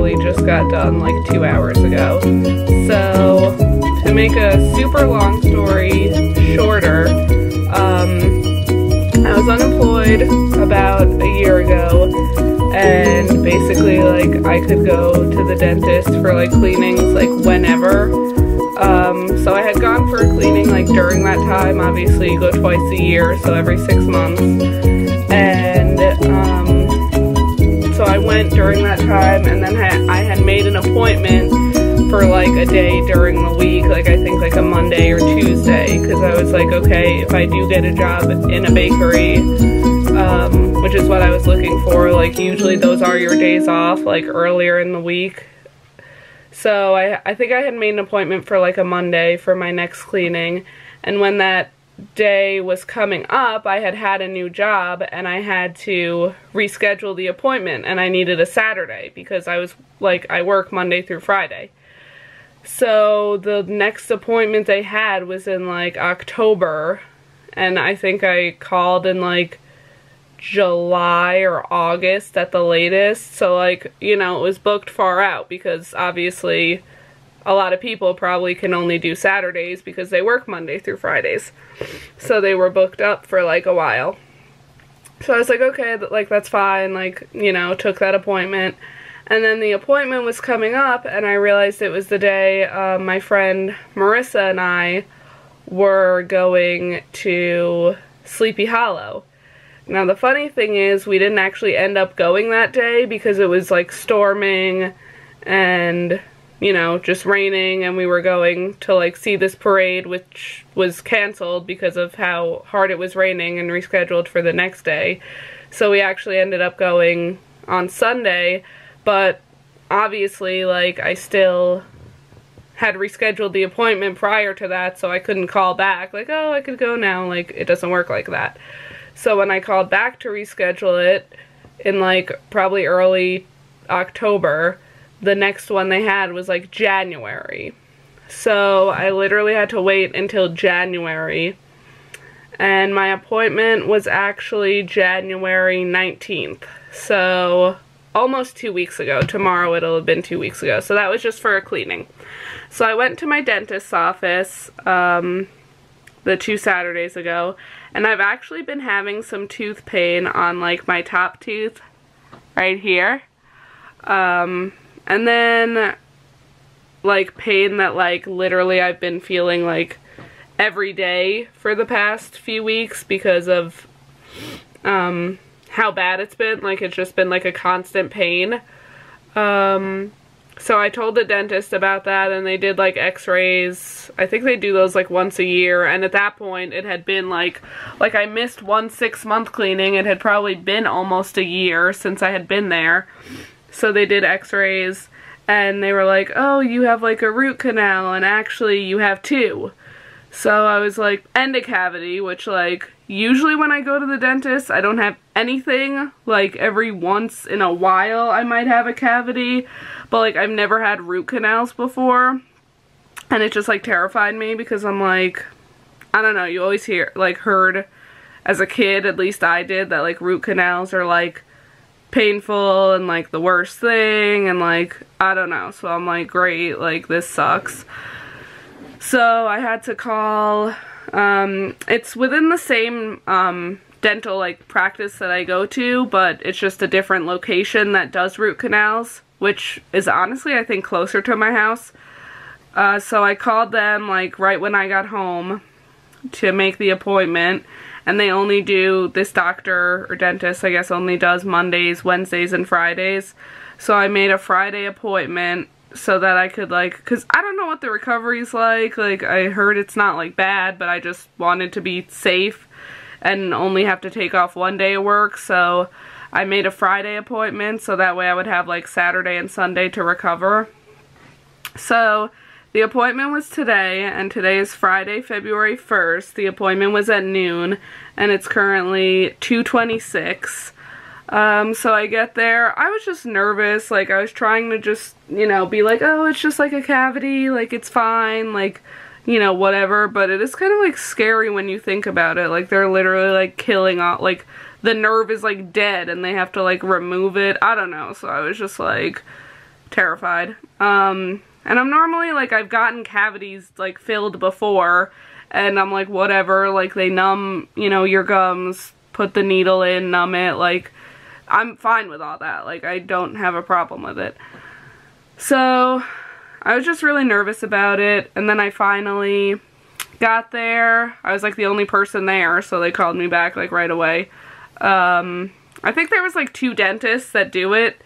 literally just got done like 2 hours ago. So, to make a super long story shorter, I was unemployed about a year ago, and basically like I could go to the dentist for like cleanings like whenever. So I had gone for a cleaning like during that time. Obviously you go twice a year, so every 6 months. And so I went during that time, and then I had made an appointment for like a day during the week, like I think like a Monday or Tuesday, because I was like, okay, if I do get a job in a bakery, which is what I was looking for, like usually those are your days off, like earlier in the week. So I think I had made an appointment for like a Monday for my next cleaning, and when that day was coming up, I had a new job and I had to reschedule the appointment, and I needed a Saturday because I was like, I work Monday through Friday. So the next appointment they had was in like October, and I think I called in like July or August at the latest. So like, you know, it was booked far out because obviously a lot of people probably can only do Saturdays because they work Monday through Fridays. So they were booked up for like a while. So I was like, okay, like that's fine, like, you know, took that appointment. And then the appointment was coming up, and I realized it was the day my friend Marissa and I were going to Sleepy Hollow. Now the funny thing is, we didn't actually end up going that day because it was like storming and, you know, just raining, and we were going to like see this parade, which was canceled because of how hard it was raining and rescheduled for the next day. So we actually ended up going on Sunday. But obviously, like, I still had rescheduled the appointment prior to that, so I couldn't call back, like, oh, I could go now. Like, it doesn't work like that. So when I called back to reschedule it in, like, probably early October, the next one they had was, like, January. So I literally had to wait until January. And my appointment was actually January 19th. So almost 2 weeks ago. Tomorrow it'll have been 2 weeks ago. So that was just for a cleaning. So I went to my dentist's office the 2 Saturdays ago, and I've actually been having some tooth pain on like my top tooth right here. And then like pain that like literally I've been feeling like every day for the past few weeks because of how bad it's been. Like, it's just been like a constant pain. So I told the dentist about that, and they did like x-rays. I think they do those like once a year, and at that point it had been like I missed one 6-month cleaning. It had probably been almost a year since I had been there. So they did x-rays, and they were like, oh, you have like a root canal, and actually you have 2. So I was like, and a cavity, which like, usually when I go to the dentist, I don't have anything. Like, every once in a while I might have a cavity, but like, I've never had root canals before, and it just like terrified me because I'm like, I don't know, you always heard as a kid, at least I did, that like root canals are like painful and like the worst thing, and like, I don't know, so I'm like, great, like this sucks. So I had to call, it's within the same dental like practice that I go to, but it's just a different location that does root canals, which is honestly I think closer to my house. So I called them like right when I got home to make the appointment, and they only do, this doctor or dentist I guess only does Mondays, Wednesdays, and Fridays. So I made a Friday appointment so that I could like, because I don't know what the recovery's like I heard it's not like bad, but I just wanted to be safe and only have to take off 1 day of work. So I made a Friday appointment so that way I would have like Saturday and Sunday to recover. So the appointment was today, and today is Friday, February 1st. The appointment was at noon, and it's currently 2:26. So I get there, I was just nervous, like I was trying to just, you know, be like, oh, it's just like a cavity, like it's fine, like, you know, whatever, but it is kind of like scary when you think about it, like they're literally like killing off, like the nerve is like dead and they have to like remove it, I don't know, so I was just like terrified. And I'm normally, like, I've gotten cavities, like, filled before, and I'm like, whatever, like, they numb, you know, your gums, put the needle in, numb it, like, I'm fine with all that. Like, I don't have a problem with it. So, I was just really nervous about it, and then I finally got there. I was, like, the only person there, so they called me back, like, right away. I think there was, like, 2 dentists that do it,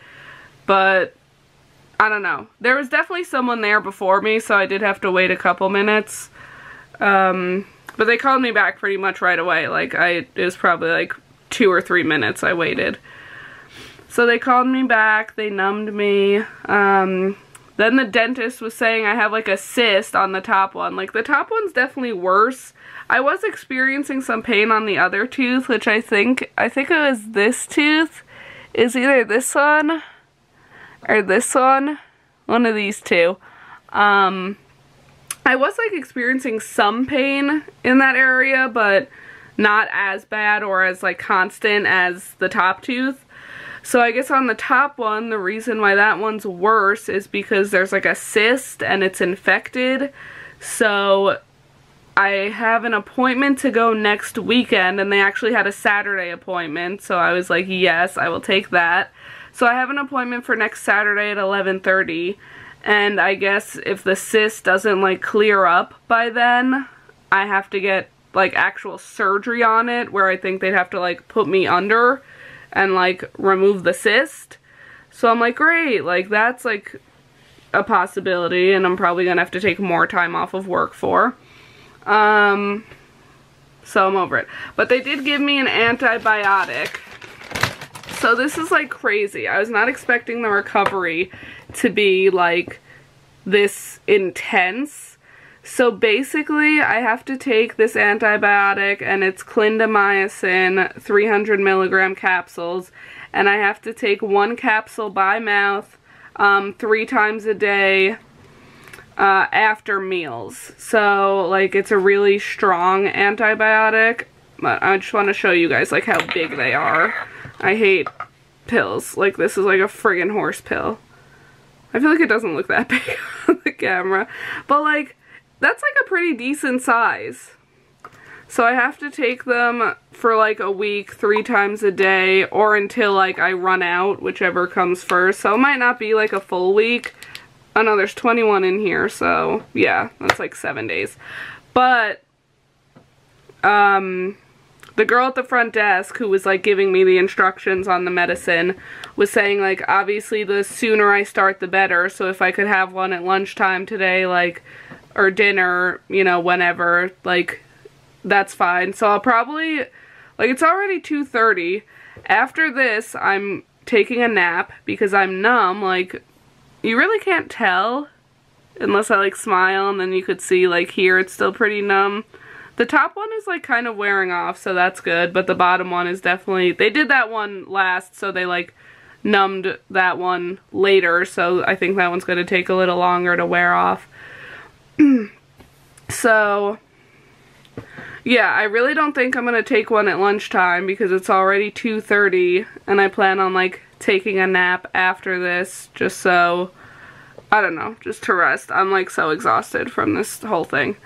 but I don't know. There was definitely someone there before me, so I did have to wait a couple minutes. But they called me back pretty much right away. Like, it was probably like 2 or 3 minutes I waited. So they called me back, they numbed me. Then the dentist was saying I have like a cyst on the top one. Like, the top one's definitely worse. I was experiencing some pain on the other tooth, which I think it was this tooth. Is either this one or this one of these two. I was like experiencing some pain in that area, but not as bad or as like constant as the top tooth. So I guess on the top one, the reason why that one's worse is because there's like a cyst and it's infected. So I have an appointment to go next weekend, and they actually had a Saturday appointment, so I was like, yes, I will take that. So I have an appointment for next Saturday at 11:30, and I guess if the cyst doesn't like clear up by then, I have to get like actual surgery on it, where I think they'd have to like put me under and like remove the cyst. So I'm like, great, like that's like a possibility, and I'm probably gonna have to take more time off of work for. So I'm over it. But they did give me an antibiotic. So this is like crazy. I was not expecting the recovery to be like this intense. So basically I have to take this antibiotic, and it's clindamycin 300 milligram capsules, and I have to take 1 capsule by mouth 3 times a day after meals. So like it's a really strong antibiotic, but I just want to show you guys like how big they are. I hate pills. Like, this is like a friggin' horse pill. I feel like it doesn't look that big on the camera, but like that's like a pretty decent size. So I have to take them for like a week, 3 times a day, or until like I run out, whichever comes first. So it might not be like a full week. Oh no, there's 21 in here, so yeah, that's like 7 days. But the girl at the front desk who was like giving me the instructions on the medicine was saying like, obviously the sooner I start the better, so if I could have one at lunchtime today, like, or dinner, you know, whenever, like, that's fine. So I'll probably, like, it's already 2:30. After this, I'm taking a nap because I'm numb. Like, you really can't tell unless I like smile, and then you could see like here it's still pretty numb. The top one is like kind of wearing off, so that's good, but the bottom one is definitely, they did that one last, so they like numbed that one later, so I think that one's going to take a little longer to wear off. So yeah, I really don't think I'm going to take one at lunchtime because it's already 2:30, and I plan on like taking a nap after this, just so, I don't know, just to rest. I'm like so exhausted from this whole thing.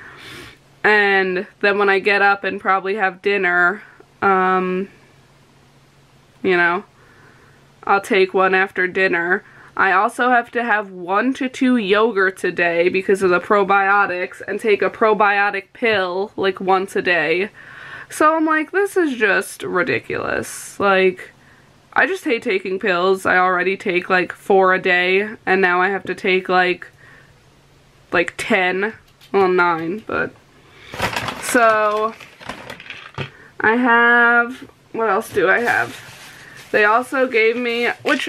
And then when I get up and probably have dinner, you know, I'll take one after dinner. I also have to have 1 to 2 yogurts a day because of the probiotics, and take a probiotic pill like once a day. So I'm like, this is just ridiculous. Like, I just hate taking pills. I already take like 4 a day, and now I have to take like 10, well 9, but. So I have, what else do I have? They also gave me, which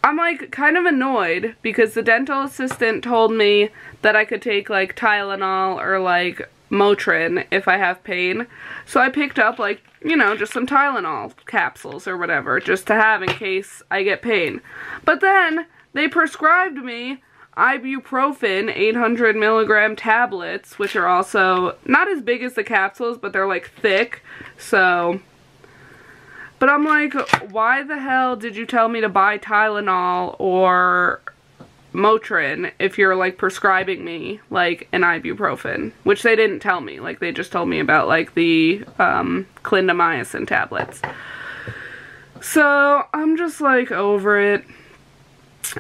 I'm like kind of annoyed because the dental assistant told me that I could take like Tylenol or like Motrin if I have pain. So I picked up like, you know, just some Tylenol capsules or whatever just to have in case I get pain. But then they prescribed me ibuprofen 800 milligram tablets, which are also not as big as the capsules, but they're like thick. So, but I'm like, why the hell did you tell me to buy Tylenol or Motrin if you're like prescribing me like an ibuprofen, which they didn't tell me. Like they just told me about like the clindamycin tablets. So I'm just like over it.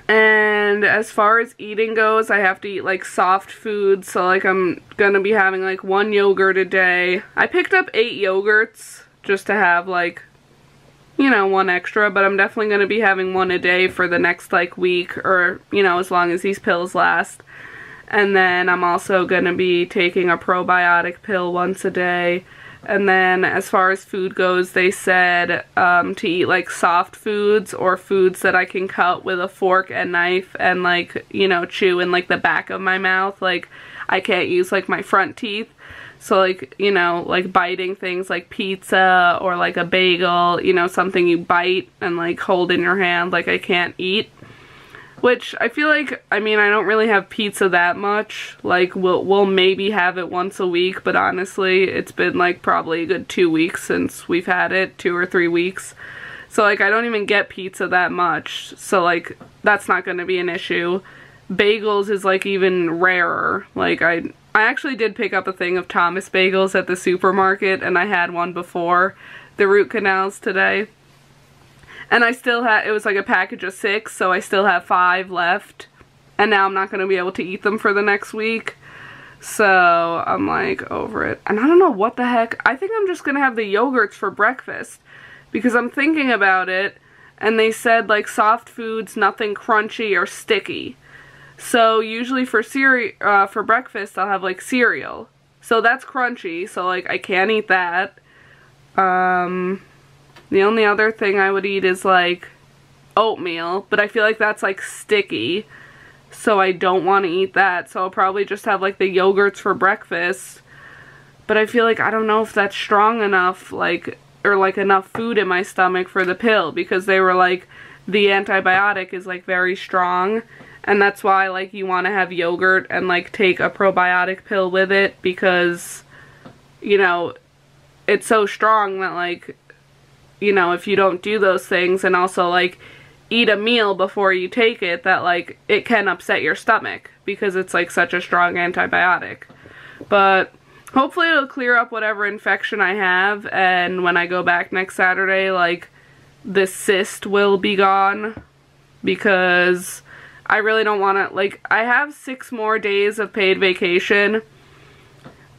And as far as eating goes, I have to eat like soft foods, so like I'm gonna be having like 1 yogurt a day. I picked up 8 yogurts just to have like, you know, 1 extra, but I'm definitely gonna be having 1 a day for the next like week, or, you know, as long as these pills last. And then I'm also gonna be taking a probiotic pill once a day. And then as far as food goes, they said to eat like soft foods or foods that I can cut with a fork and knife and like, you know, chew in like the back of my mouth. Like I can't use like my front teeth. So like, you know, like biting things like pizza or like a bagel, you know, something you bite and like hold in your hand, like I can't eat. Which I feel like, I mean, I don't really have pizza that much. Like, we'll maybe have it once a week, but honestly, it's been like probably a good 2 weeks since we've had it, 2 or 3 weeks. So like, I don't even get pizza that much. So like, that's not going to be an issue. Bagels is like even rarer. Like, I actually did pick up a thing of Thomas bagels at the supermarket, and I had one before the root canals today. And I still had, it was like a package of 6, so I still have 5 left. And now I'm not going to be able to eat them for the next week. So I'm like over it. And I don't know what the heck. I think I'm just going to have the yogurts for breakfast. Because I'm thinking about it, and they said like soft foods, nothing crunchy or sticky. So usually for breakfast I'll have like cereal. So that's crunchy, so like I can't eat that. The only other thing I would eat is like oatmeal, but I feel like that's like sticky, so I don't want to eat that. So I'll probably just have like the yogurts for breakfast, but I feel like I don't know if that's strong enough, like, or like enough food in my stomach for the pill, because they were like the antibiotic is like very strong, and that's why like you want to have yogurt and like take a probiotic pill with it, because, you know, it's so strong that like, you know, if you don't do those things and also like eat a meal before you take it, that like it can upset your stomach because it's like such a strong antibiotic. But hopefully it'll clear up whatever infection I have, and when I go back next Saturday, like this cyst will be gone, because I really don't want to, like, I have 6 more days of paid vacation,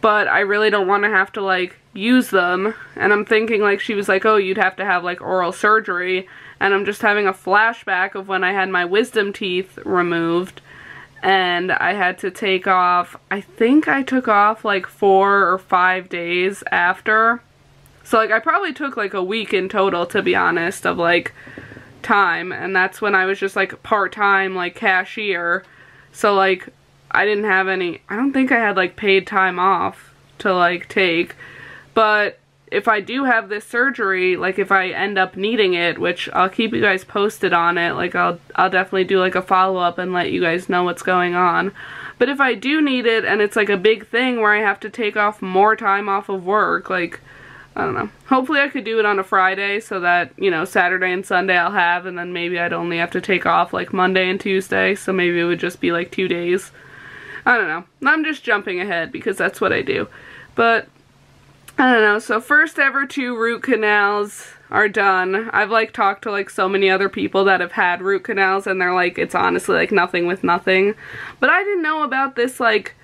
but I really don't want to have to like use them. And I'm thinking, like, she was like, oh, you'd have to have like oral surgery, and I'm just having a flashback of when I had my wisdom teeth removed and I had to take off, I think I took off like 4 or 5 days after. So like I probably took like a week in total, to be honest, of like time, and that's when I was just like part-time like cashier. So like I didn't have any, I don't think I had like paid time off to like take. But if I do have this surgery, like if I end up needing it, which I'll keep you guys posted on it, like I'll definitely do like a follow-up and let you guys know what's going on. But if I do need it and it's like a big thing where I have to take off more time off of work, like, I don't know. Hopefully I could do it on a Friday so that, you know, Saturday and Sunday I'll have, and then maybe I'd only have to take off like Monday and Tuesday, so maybe it would just be like 2 days. I don't know. I'm just jumping ahead because that's what I do. But I don't know, so first ever 2 root canals are done. I've like talked to like so many other people that have had root canals, and they're like, it's honestly like nothing with nothing. But I didn't know about this, like,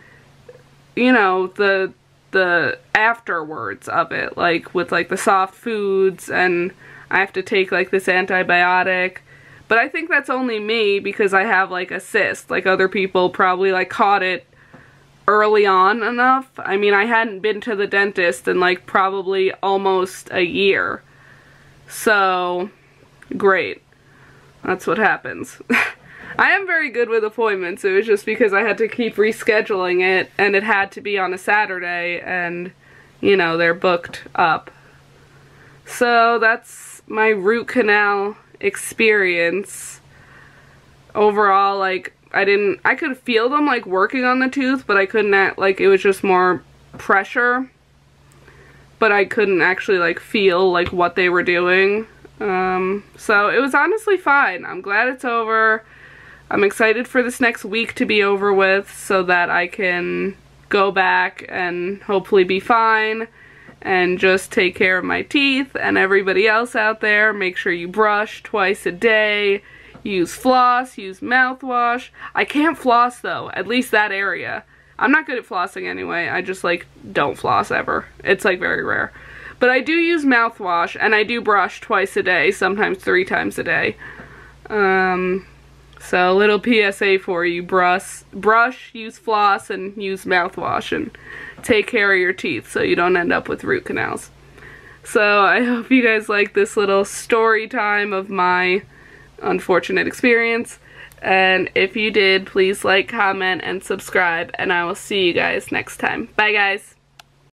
you know, the afterwards of it, like with like the soft foods, and I have to take like this antibiotic. But I think that's only me because I have like a cyst. Like other people probably like caught it early on enough. I mean, I hadn't been to the dentist in like probably almost a year. So, great. That's what happens. I am very good with appointments. It was just because I had to keep rescheduling it, and it had to be on a Saturday, and, you know, they're booked up. So, that's my root canal experience. Overall, like, I could feel them like working on the tooth, but I couldn't, like, it was just more pressure, but I couldn't actually like feel like what they were doing. So it was honestly fine. I'm glad it's over. I'm excited for this next week to be over with so that I can go back and hopefully be fine and just take care of my teeth. And everybody else out there, make sure you brush twice a day, use floss, use mouthwash. I can't floss though, at least that area. I'm not good at flossing anyway, I just like don't floss ever. It's like very rare. But I do use mouthwash and I do brush twice a day, sometimes 3 times a day. So a little PSA for you, brush, use floss, and use mouthwash, and take care of your teeth so you don't end up with root canals. So I hope you guys like this little story time of my unfortunate experience. And if you did, please like, comment, and subscribe, and I will see you guys next time. Bye guys!